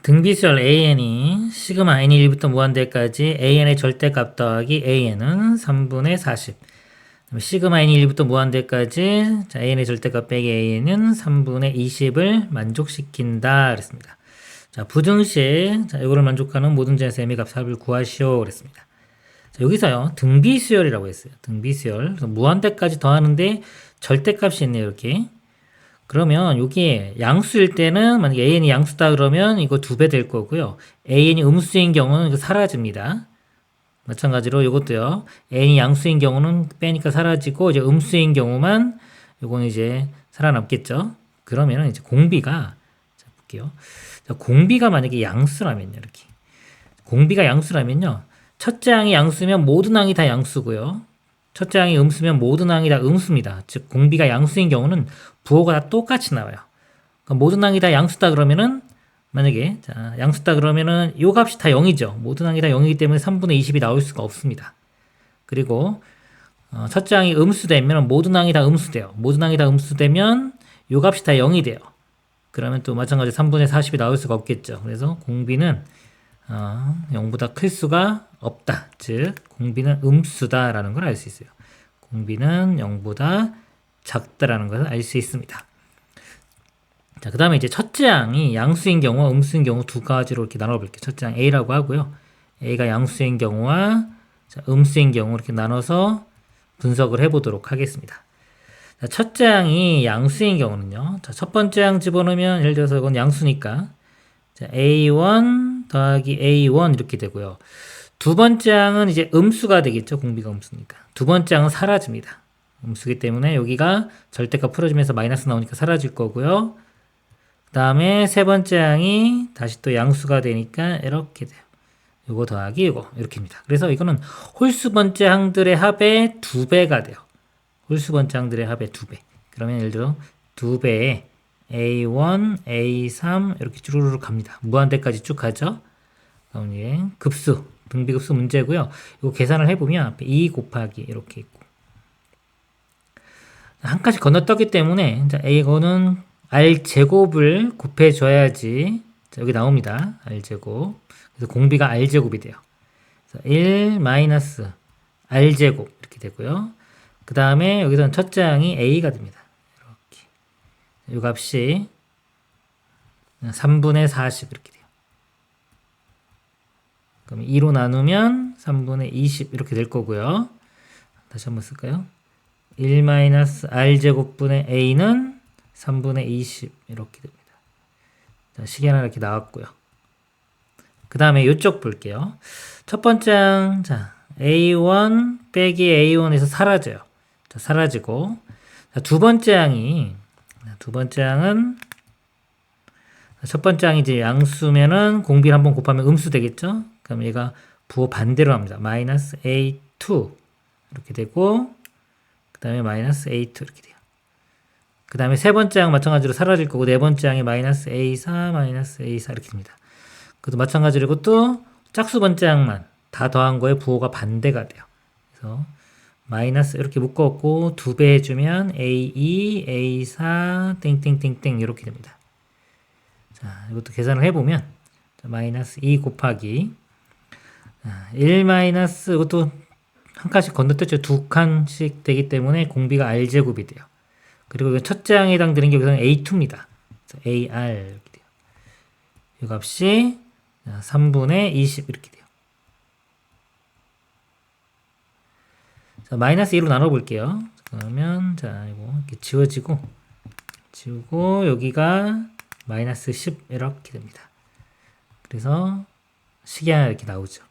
등비수열 an이 시그마 n이 1부터 무한대까지 an의 절대값 더하기 an은 3분의 40. 시그마 n이 1부터 무한대까지 an의 절대값 빼기 an은 3분의 20을 만족시킨다 그랬습니다. 자, 부등식, 자, 이거를 만족하는 모든 자연수 m의 값 합을 구하시오 그랬습니다. 자, 여기서요, 등비수열이라고 했어요. 등비수열. 그래서 무한대까지 더하는데 절대값이 있네요, 이렇게. 그러면 여기에 양수일 때는 만약에 an이 양수다 그러면 이거 2배 될 거고요. an이 음수인 경우는 이거 사라집니다. 마찬가지로 이것도요. an이 양수인 경우는 빼니까 사라지고 이제 음수인 경우만 이거는 이제 살아남겠죠. 그러면은 이제 공비가 자 볼게요. 자, 공비가 만약에 양수라면요. 이렇게. 공비가 양수라면요. 첫째 항이 양수면 모든 항이 다 양수고요. 첫째 항이 음수면 모든 항이 다 음수입니다. 즉 공비가 양수인 경우는 부호가 다 똑같이 나와요. 그러니까 모든 항이 다 양수다 그러면은 만약에 자, 양수다 그러면은 요 값이 다 0이죠. 모든 항이 다 0이기 때문에 3분의 20이 나올 수가 없습니다. 그리고 첫째 항이 음수되면 모든 항이 다 음수돼요. 모든 항이 다 음수되면 요 값이 다 0이 돼요. 그러면 또 마찬가지로 3분의 40이 나올 수가 없겠죠. 그래서 공비는 0보다 클 수가 없다. 즉 공비는 음수다라는 걸 알 수 있어요. 공비는 0보다 작다라는 것을 알 수 있습니다. 자, 그 다음에 이제 첫째 항이 양수인 경우와 음수인 경우 두 가지로 이렇게 나눠볼게요. 첫째 항 A라고 하고요. A가 양수인 경우와 음수인 경우 이렇게 나눠서 분석을 해보도록 하겠습니다. 자, 첫째 항이 양수인 경우는요. 자, 첫 번째 항 집어넣으면 예를 들어서 이건 양수니까 자, A1 더하기 A1 이렇게 되고요. 두 번째 항은 이제 음수가 되겠죠. 공비가 음수니까. 두 번째 항은 사라집니다. 음수기 때문에 여기가 절대값 풀어지면서 마이너스 나오니까 사라질 거고요. 그 다음에 세 번째 항이 다시 또 양수가 되니까 이렇게 돼요. 요거 더하기 이거 이렇게입니다. 그래서 이거는 홀수 번째 항들의 합의 2배가 돼요. 홀수 번째 항들의 합의 2배. 그러면 예를 들어 2배에 A1, A3 이렇게 쭈루루룩 갑니다. 무한대까지 쭉 가죠. 그럼 이제 급수, 등비급수 문제고요. 이거 계산을 해보면 앞에 2 곱하기 이렇게 있고 한 칸씩 건너떴기 때문에 자, 이거는 R제곱을 곱해줘야지 자, 여기 나옵니다. R제곱. 그래서 공비가 R제곱이 돼요. 그래서 1 마이너스 R제곱 이렇게 되고요. 그 다음에 여기서는 첫째 항이 A가 됩니다. 이렇게. 이 값이 3분의 40 이렇게 돼요. 그럼 2로 나누면 3분의 20 이렇게 될 거고요. 다시 한번 쓸까요? 1 마이너스 R제곱분의 A는 3분의 20 이렇게 됩니다. 자, 식이 하나 이렇게 나왔고요. 그 다음에 이쪽 볼게요. 첫 번째 항, 자, A1 빼기 A1에서 사라져요. 자, 사라지고, 자, 두 번째 항은, 첫 번째 항이 이제 양수면은 공비를 한번 곱하면 음수 되겠죠? 그럼 얘가 부호 반대로 합니다. 마이너스 A2 이렇게 되고, 그 다음에 마이너스 A2 이렇게 돼요. 그 다음에 세 번째 항 마찬가지로 사라질 거고, 네 번째 항이 마이너스 A4, 마이너스 A4 이렇게 됩니다. 그것도 마찬가지로 이것도 짝수 번째 항만 다 더한 거에 부호가 반대가 돼요. 그래서 마이너스 이렇게 묶어갖고 2배 해주면 A2, A4, 땡땡땡땡 이렇게 됩니다. 자, 이것도 계산을 해보면 마이너스 2 곱하기 1 마이너스 이것도 한 칸씩 건너뛰었죠. 두 칸씩 되기 때문에 공비가 R제곱이 돼요. 그리고 첫째 항에 해당되는 게 여기서는 A2입니다. AR 이렇게 돼요. 이 값이 3분의 20 이렇게 돼요. 자, 마이너스 2로 나눠볼게요. 그러면 자 이거 이렇게 지우고 여기가 마이너스 10 이렇게 됩니다. 그래서 식이 하나 이렇게 나오죠.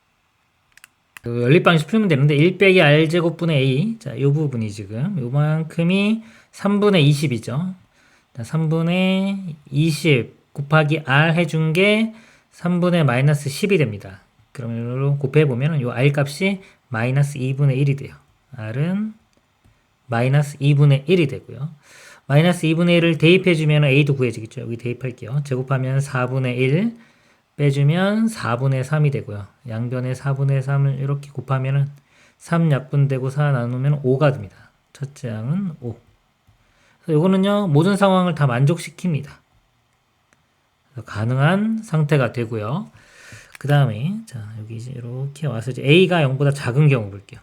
연립방식 풀면 되는데 1 빼기 R제곱분의 A 자, 이 부분이 지금 요만큼이 3분의 20이죠. 자, 3분의 20 곱하기 R 해준 게 3분의 마이너스 10이 됩니다. 그러면 이걸로 곱해보면 요 R 값이 마이너스 2분의 1이 돼요. R은 마이너스 2분의 1이 되고요. 마이너스 2분의 1을 대입해주면 A도 구해지겠죠. 여기 대입할게요. 제곱하면 4분의 1 빼주면 4분의 3이 되고요. 양변에 4분의 3을 이렇게 곱하면 3 약분되고 4 나누면 5가 됩니다. 첫째 항은 5. 그래서 이거는요 모든 상황을 다 만족시킵니다. 가능한 상태가 되고요. 그 다음에 자 여기 이제 이렇게 와서 이제 a가 0보다 작은 경우 볼게요.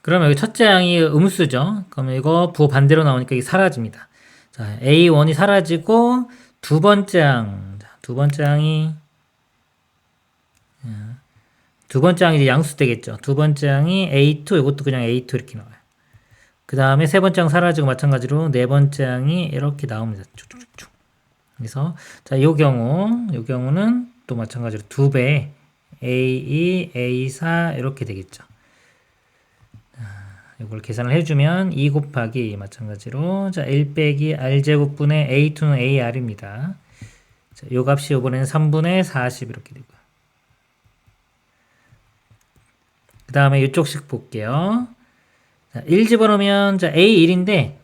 그러면 여기 첫째 양이 음수죠. 그러면 이거 부호 반대로 나오니까 이게 사라집니다. 자 a1이 사라지고 두 번째 양, 두 번째 양이 이제 양수 되겠죠. 두 번째 양이 a2, 이것도 그냥 a2 이렇게 나와요. 그 다음에 세 번째 양 사라지고 마찬가지로 네 번째 양이 이렇게 나옵니다. 쭉쭉쭉. 그래서 자, 요 경우는 또 마찬가지로 2배 A2, A4 이렇게 되겠죠. 이걸 계산을 해주면 2 곱하기 마찬가지로 자, 1 빼기 R제곱분의 A2는 AR입니다. 자, 요 값이 이번에는 3분의 40 이렇게 되고요. 그 다음에 이쪽식 볼게요. 자, 1 집어넣으면 자, A1인데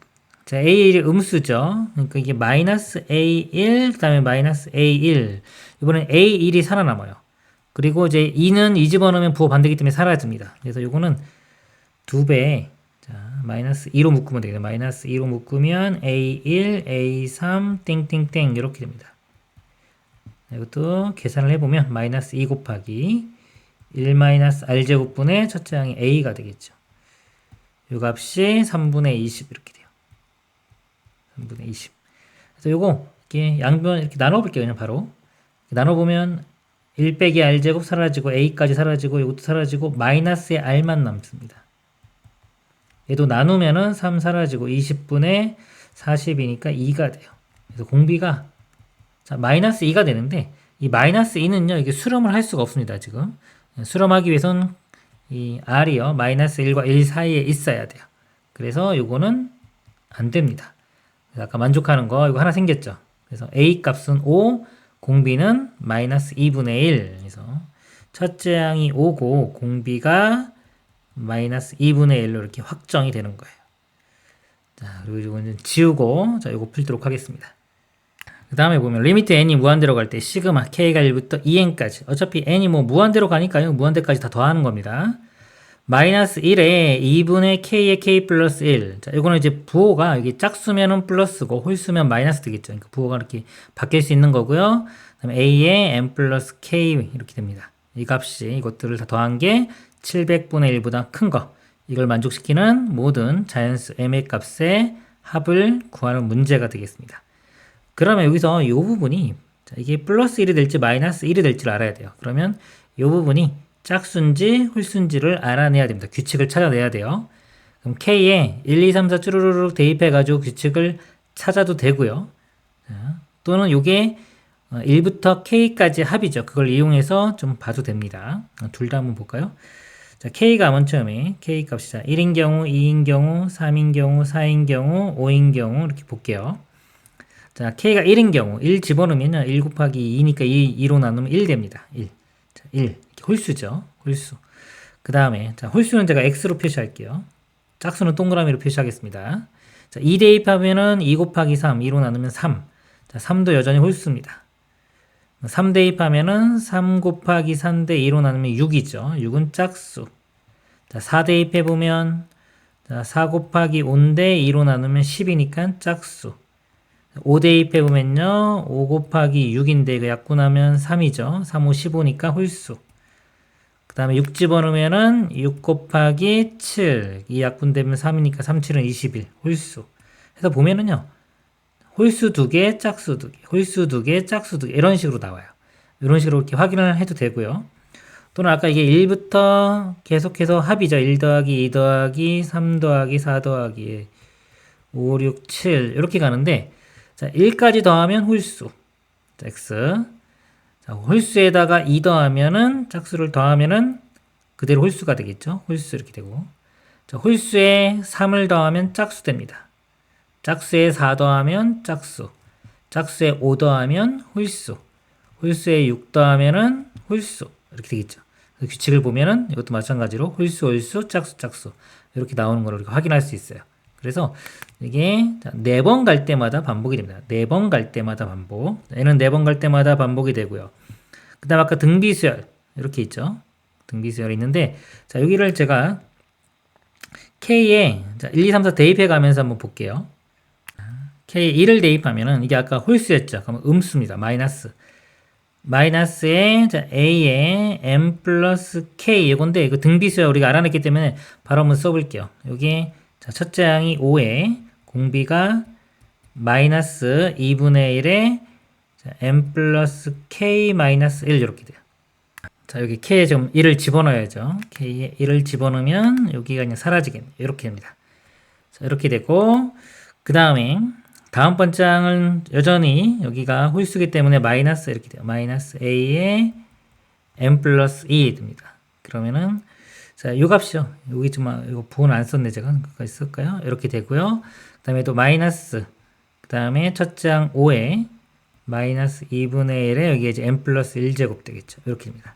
자, A1이 음수죠. 그러니까 이게 마이너스 A1, 그 다음에 마이너스 A1. 이번엔 A1이 살아남아요. 그리고 이제 2는 2 집어넣으면 부호 반대기 때문에 사라집니다. 그래서 이거는 2배, 자, 마이너스 2로 묶으면 되겠네요. 마이너스 2로 묶으면 A1, A3, 땡땡땡 이렇게 됩니다. 이것도 계산을 해보면 마이너스 2 곱하기 1 마이너스 R제곱분의 첫째 양이 A가 되겠죠. 이 값이 3분의 20 이렇게 돼요. 3분의 20. 그래서 요거 이렇게 양변 이렇게 나눠볼게요. 그냥 바로 나눠보면 1 빼기 R제곱 사라지고 A까지 사라지고 이것도 사라지고 마이너스의 R만 남습니다. 얘도 나누면은 3 사라지고 20분의 40이니까 2가 돼요. 그래서 공비가 자, 마이너스 2가 되는데 이 마이너스 2는요 이게 수렴을 할 수가 없습니다. 지금 수렴하기 위해서는 이 R이요 마이너스 1과 1 사이에 있어야 돼요. 그래서 요거는 안 됩니다. 아까 만족하는 거 이거 하나 생겼죠. 그래서 A 값은 5, 공비는 마이너스 2분의 1. 그래서 첫째 양이 5고 공비가 마이너스 2분의 1로 이렇게 확정이 되는 거예요. 자, 그리고 이거는 지우고 자, 이거 풀도록 하겠습니다. 그 다음에 보면 리미트 n이 무한대로 갈 때 시그마 k가 1부터 2n까지 어차피 n이 뭐 무한대로 가니까요. 무한대까지 다 더하는 겁니다. 마이너스 1에 2분의 k의 k 플러스 1. 자, 이거는 이제 부호가 여기 짝수면은 플러스고 홀수면 마이너스 되겠죠. 그러니까 부호가 이렇게 바뀔 수 있는 거고요. 그 다음에 a에 n 플러스 k 이렇게 됩니다. 이 값이 이것들을 다 더한 게 700분의 1보다 큰 거. 이걸 만족시키는 모든 자연수 m의 값의 합을 구하는 문제가 되겠습니다. 그러면 여기서 이 부분이 자, 이게 플러스 1이 될지 마이너스 1이 될지를 알아야 돼요. 그러면 이 부분이 짝수인지 홀수인지를 알아내야 됩니다. 규칙을 찾아내야 돼요. 그럼 K에 1, 2, 3, 4 쭈루루룩 대입해가지고 규칙을 찾아도 되고요. 자, 또는 이게 1부터 K까지 합이죠. 그걸 이용해서 좀 봐도 됩니다. 둘 다 한번 볼까요? 자, K가 먼저 처음에 K 값이 자, 1인 경우, 2인 경우, 3인 경우, 4인 경우, 5인 경우 이렇게 볼게요. 자, K가 1인 경우 1 집어넣으면요. 1 곱하기 2니까 2로 나누면 1 됩니다. 1. 자, 1. 홀수죠. 홀수. 그 다음에 자, 홀수는 제가 X로 표시할게요. 짝수는 동그라미로 표시하겠습니다. 자, 2 대입하면은 2 곱하기 3, 2로 나누면 3. 자, 3도 여전히 홀수입니다. 3 대입하면은 3 곱하기 3대 2로 나누면 6이죠. 6은 짝수. 자, 4 대입해보면 자, 4 곱하기 5인데 2로 나누면 10이니까 짝수. 5 대입해보면요. 5 곱하기 6인데 이거 약분하면 3이죠. 3, 5, 15니까 홀수. 그 다음에 6 집어넣으면은 6 곱하기 7. 이 약분되면 3이니까 3, 7은 21. 홀수. 해서 보면은요. 홀수 2개, 짝수 2개, 홀수 2개, 짝수 2개 이런 식으로 나와요. 이런 식으로 이렇게 확인을 해도 되고요. 또는 아까 이게 1부터 계속해서 합이죠. 1 더하기 2 더하기 3 더하기 4 더하기 5, 6, 7 이렇게 가는데 자, 1까지 더하면 홀수. 자, X. 자, 홀수에다가 2 더하면은 짝수를 더하면은 그대로 홀수가 되겠죠. 홀수 이렇게 되고. 자, 홀수에 3을 더하면 짝수 됩니다. 짝수에 4 더하면 짝수. 짝수에 5 더하면 홀수. 홀수에 6 더하면은 홀수. 이렇게 되겠죠. 규칙을 보면은 이것도 마찬가지로 홀수, 홀수, 짝수, 짝수. 이렇게 나오는 걸 우리가 확인할 수 있어요. 그래서 이게 4번 갈 때마다 반복이 됩니다. 4번 갈 때마다 반복. 얘는 4번 갈 때마다 반복이 되고요. 그 다음 아까 등비수열 이렇게 있죠. 등비수열이 있는데 자 여기를 제가 K에 자, 1, 2, 3, 4 대입해 가면서 한번 볼게요. K 1을 대입하면은 이게 아까 홀수였죠. 그러면 음수입니다. 마이너스에 자, A에 M 플러스 K 이건데 이거 등비수야 우리가 알아냈기 때문에 바로 한번 써볼게요. 여기 자, 첫째 항이 5에 공비가 마이너스 2분의 1에 자, M 플러스 K 마이너스 1 이렇게 돼요. 자 여기 K에 지금 1을 집어넣어야죠. K에 1을 집어넣으면 여기가 그냥 사라지겠네요. 이렇게 됩니다. 자, 이렇게 되고 그 다음에 다음 번장은 여전히 여기가 홀수기 때문에 마이너스 이렇게 돼요. 마이너스 A에 M 플러스 2 됩니다. 그러면은 자, 요 값이요. 여기 좀 이거 부분 안 썼네 제가. 그거 쓸까요? 이렇게 되고요. 그 다음에 또 마이너스 그 다음에 첫째 항 5에 마이너스 2분의 1에 여기에 이제 M 플러스 1제곱 되겠죠. 이렇게 됩니다.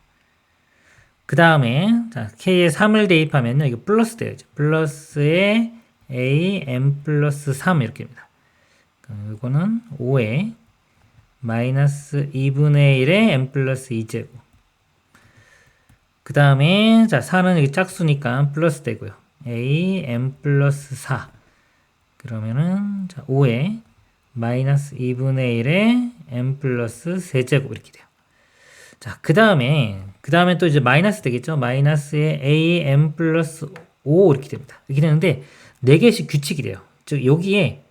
그 다음에 자, K에 3을 대입하면요. 이거 플러스 되죠. 플러스에 A M 플러스 3 이렇게 됩니다. 이거는 5에 마이너스 2분의 1에 M 플러스 2제곱. 그 다음에 자 4는 여기 짝수니까 플러스 되고요. A M 플러스 4. 그러면은 자 5에 마이너스 2분의 1에 M 플러스 3제곱 이렇게 돼요. 자 그 다음에 또 이제 마이너스 되겠죠. 마이너스에 A M 플러스 5 이렇게 됩니다. 이렇게 되는데 4개씩 규칙이 돼요. 즉 여기에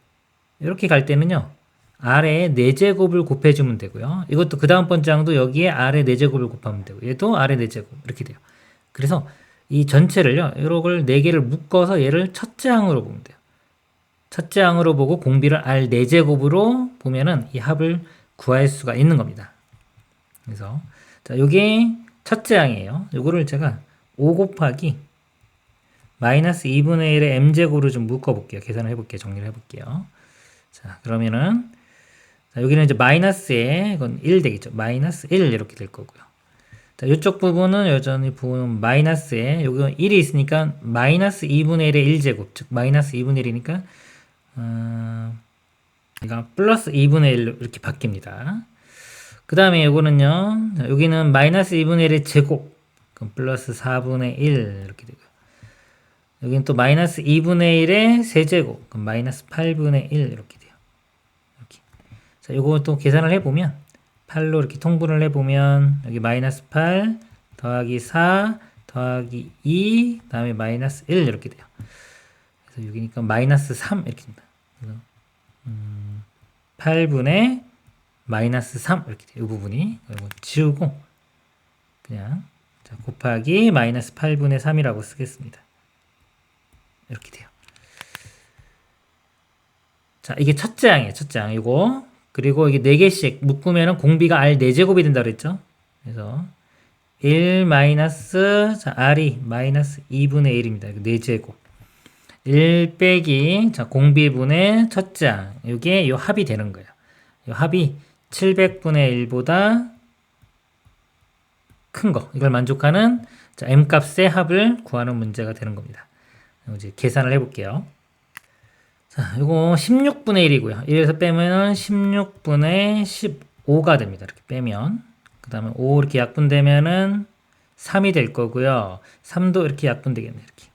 이렇게 갈 때는요. 아래에 4제곱을 곱해주면 되고요. 이것도 그 다음 번장도 여기에 아래 4제곱을 곱하면 되고 얘도 아래 4제곱 이렇게 돼요. 그래서 이 전체를요. 이걸 4개를 묶어서 얘를 첫째 항으로 보면 돼요. 첫째 항으로 보고 공비를 R 4제곱으로 보면은 이 합을 구할 수가 있는 겁니다. 그래서 자, 요게 첫째 항이에요. 요거를 제가 5 곱하기 마이너스 2분의 1의 m제곱으로 좀 묶어볼게요. 계산을 해볼게요. 정리를 해볼게요. 자, 그러면은, 자, 여기는 이제 마이너스에, 이건 1 되겠죠. 마이너스 1 이렇게 될 거고요. 자, 이쪽 부분은 여전히 부분 마이너스에, 여기 1이 있으니까 마이너스 2분의 1의 1제곱, 즉, 마이너스 2분의 1이니까, 이거 플러스 2분의 1로 이렇게 바뀝니다. 그 다음에 이거는요, 자, 여기는 마이너스 2분의 1의 제곱, 그럼 플러스 4분의 1 이렇게 되고요. 여기는 또 마이너스 2분의 1의 세제곱, 그럼 마이너스 8분의 1 이렇게 돼요. 이렇게. 자, 요거 또 계산을 해보면 8로 이렇게 통분을 해보면 여기 마이너스 8 더하기 4 더하기 2 다음에 마이너스 1 이렇게 돼요. 그래서 여기니까 마이너스 3 이렇게 됩니다. 그래서 8분의 마이너스 3 이렇게 돼요. 이 부분이 이거 지우고 그냥 자, 곱하기 마이너스 8분의 3이라고 쓰겠습니다. 이렇게 돼요. 자, 이게 첫째 항이에요. 첫째 항. 이거. 그리고 이게 4개씩 묶으면 공비가 R 4제곱이 된다 그랬죠? 그래서 1 마이너스 자, R이 마이너스 2분의 1입니다. 4제곱. 1 빼기 자, 공비분의 첫째 항. 이게 요 합이 되는 거예요. 요 합이 700분의 1보다 큰 거. 이걸 만족하는 자, M 값의 합을 구하는 문제가 되는 겁니다. 이제 계산을 해볼게요. 자, 이거 16분의 1이고요. 1에서 빼면은 16분의 15가 됩니다. 이렇게 빼면. 그 다음에 5 이렇게 약분되면은 3이 될 거고요. 3도 이렇게 약분되겠네요. 이렇게.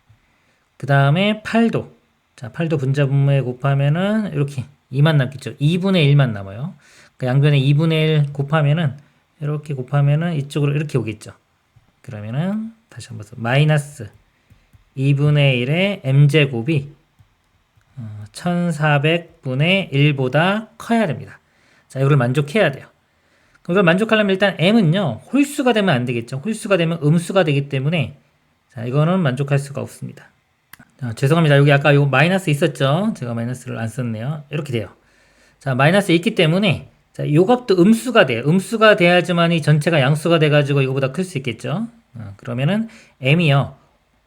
그 다음에 8도. 자, 8도 분자분모에 곱하면은 이렇게 2만 남겠죠. 2분의 1만 남아요. 그 양변에 2분의 1 곱하면은 이렇게 곱하면은 이쪽으로 이렇게 오겠죠. 그러면은 다시 한번 써. 마이너스 2분의 1의 m제곱이 1400분의 1보다 커야 됩니다. 자, 이걸 만족해야 돼요. 이걸 만족하려면 일단 m은요, 홀수가 되면 안 되겠죠. 홀수가 되면 음수가 되기 때문에, 자, 이거는 만족할 수가 없습니다. 자, 죄송합니다. 여기 아까 요 마이너스 있었죠? 제가 마이너스를 안 썼네요. 이렇게 돼요. 자, 마이너스 있기 때문에, 자, 요것도 음수가 돼요. 음수가 돼야지만 이 전체가 양수가 돼가지고 이거보다 클 수 있겠죠? 그러면은 m이요.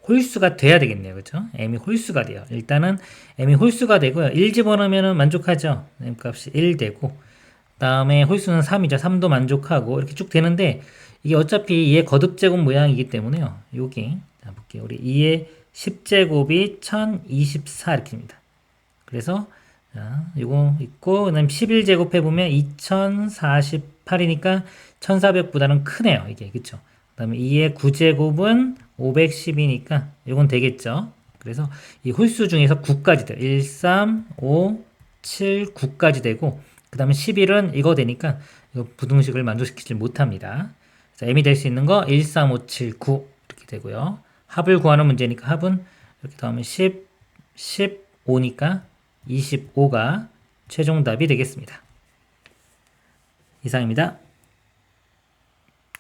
홀수가 돼야 되겠네요. 그죠? m이 홀수가 돼요. 일단은 m이 홀수가 되고요. 1 집어넣으면 만족하죠. m 값이 1 되고 다음에 홀수는 3이죠. 3도 만족하고 이렇게 쭉 되는데 이게 어차피 2의 거듭제곱 모양이기 때문에요. 여기 자 볼게요. 우리 2의 10제곱이 1024 이렇게 됩니다. 그래서 자, 이거 있고 그다음 11제곱 해보면 2048이니까 1400보다는 크네요. 이게 그쵸? 그 다음에 2의 9제곱은 510이니까 이건 되겠죠. 그래서 이 홀수 중에서 9까지 돼요. 1, 3, 5, 7, 9까지 되고 그 다음에 11은 이거 되니까 이거 부등식을 만족시키지 못합니다. 그래서 m이 될 수 있는 거 1, 3, 5, 7, 9 이렇게 되고요. 합을 구하는 문제니까 합은 이렇게 더하면 10, 15니까 25가 최종답이 되겠습니다. 이상입니다.